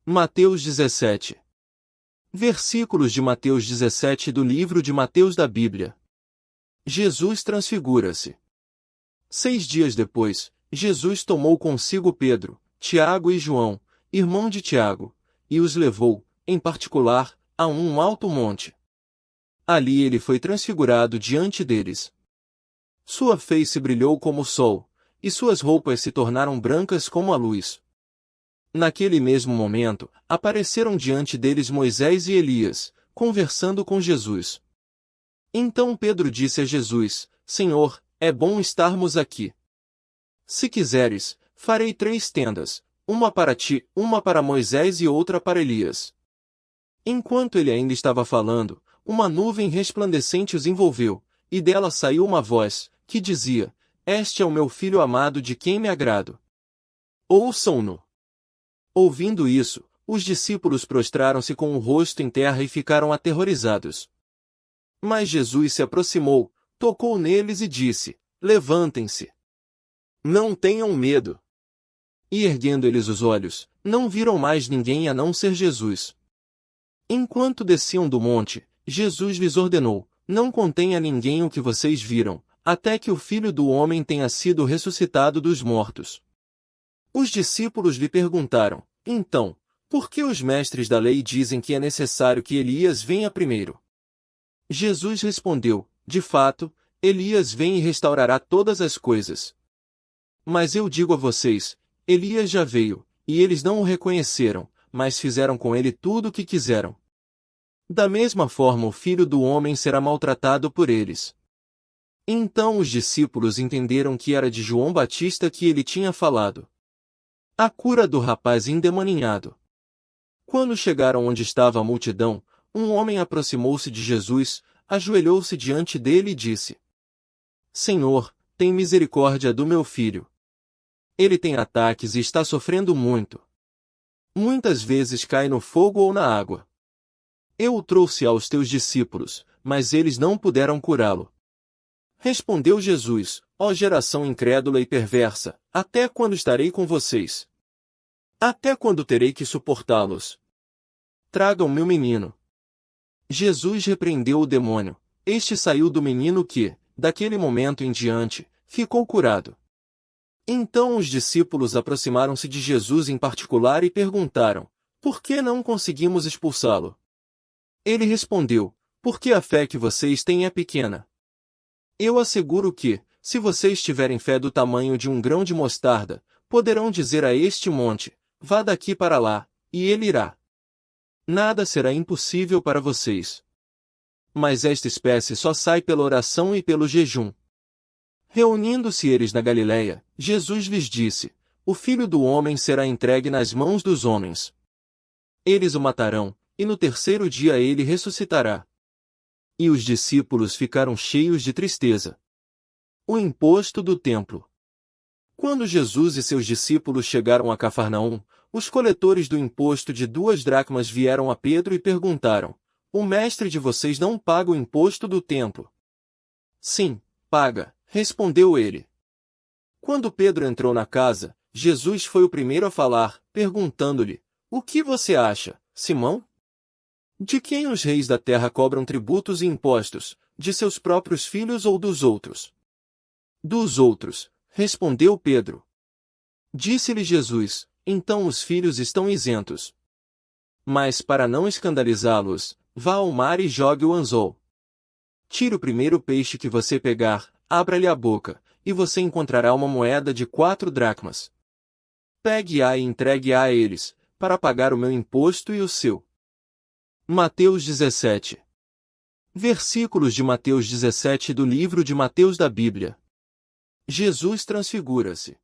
Mateus 17. Versículos de Mateus 17 do livro de Mateus da Bíblia. Jesus transfigura-se. 6 dias depois, Jesus tomou consigo Pedro, Tiago e João, irmão de Tiago, e os levou, em particular, a um alto monte. Ali ele foi transfigurado diante deles. Sua face brilhou como o sol, e suas roupas se tornaram brancas como a luz. Naquele mesmo momento, apareceram diante deles Moisés e Elias, conversando com Jesus. Então Pedro disse a Jesus: Senhor, é bom estarmos aqui. Se quiseres, farei 3 tendas, uma para ti, uma para Moisés e outra para Elias. Enquanto ele ainda estava falando, uma nuvem resplandecente os envolveu, e dela saiu uma voz, que dizia: Este é o meu filho amado de quem me agrado. Ouçam-no. Ouvindo isso, os discípulos prostraram-se com o rosto em terra e ficaram aterrorizados. Mas Jesus se aproximou, tocou neles e disse: Levantem-se. Não tenham medo. E erguendo eles os olhos, não viram mais ninguém a não ser Jesus. Enquanto desciam do monte, Jesus lhes ordenou: Não contem a ninguém o que vocês viram, até que o Filho do Homem tenha sido ressuscitado dos mortos. Os discípulos lhe perguntaram: Então, por que os mestres da lei dizem que é necessário que Elias venha primeiro? Jesus respondeu: De fato, Elias vem e restaurará todas as coisas. Mas eu digo a vocês, Elias já veio, e eles não o reconheceram, mas fizeram com ele tudo o que quiseram. Da mesma forma o Filho do Homem será maltratado por eles. Então os discípulos entenderam que era de João Batista que ele tinha falado. A cura do rapaz endemoniado. Quando chegaram onde estava a multidão, um homem aproximou-se de Jesus, ajoelhou-se diante dele e disse: Senhor, tem misericórdia do meu filho. Ele tem ataques e está sofrendo muito. Muitas vezes cai no fogo ou na água. Eu o trouxe aos teus discípulos, mas eles não puderam curá-lo. Respondeu Jesus: Ó geração incrédula e perversa, até quando estarei com vocês? Até quando terei que suportá-los? Tragam-me o menino. Jesus repreendeu o demônio. Este saiu do menino que, daquele momento em diante, ficou curado. Então os discípulos aproximaram-se de Jesus em particular e perguntaram: Por que não conseguimos expulsá-lo? Ele respondeu: Porque a fé que vocês têm é pequena. Eu asseguro que, se vocês tiverem fé do tamanho de um grão de mostarda, poderão dizer a este monte: Vá daqui para lá, e ele irá. Nada será impossível para vocês. Mas esta espécie só sai pela oração e pelo jejum. Reunindo-se eles na Galileia, Jesus lhes disse: O Filho do Homem será entregue nas mãos dos homens. Eles o matarão, e no 3º dia ele ressuscitará. E os discípulos ficaram cheios de tristeza. O imposto do templo. Quando Jesus e seus discípulos chegaram a Cafarnaum, os coletores do imposto de 2 dracmas vieram a Pedro e perguntaram: O mestre de vocês não paga o imposto do templo? Sim, paga, respondeu ele. Quando Pedro entrou na casa, Jesus foi o primeiro a falar, perguntando-lhe: O que você acha, Simão? De quem os reis da terra cobram tributos e impostos, de seus próprios filhos ou dos outros? Dos outros, respondeu Pedro. Disse-lhe Jesus: Então os filhos estão isentos. Mas para não escandalizá-los, vá ao mar e jogue o anzol. Tire o primeiro peixe que você pegar, abra-lhe a boca, e você encontrará uma moeda de 4 dracmas. Pegue-a e entregue-a a eles, para pagar o meu imposto e o seu. Mateus 17. Versículos de Mateus 17 do livro de Mateus da Bíblia. Jesus transfigura-se.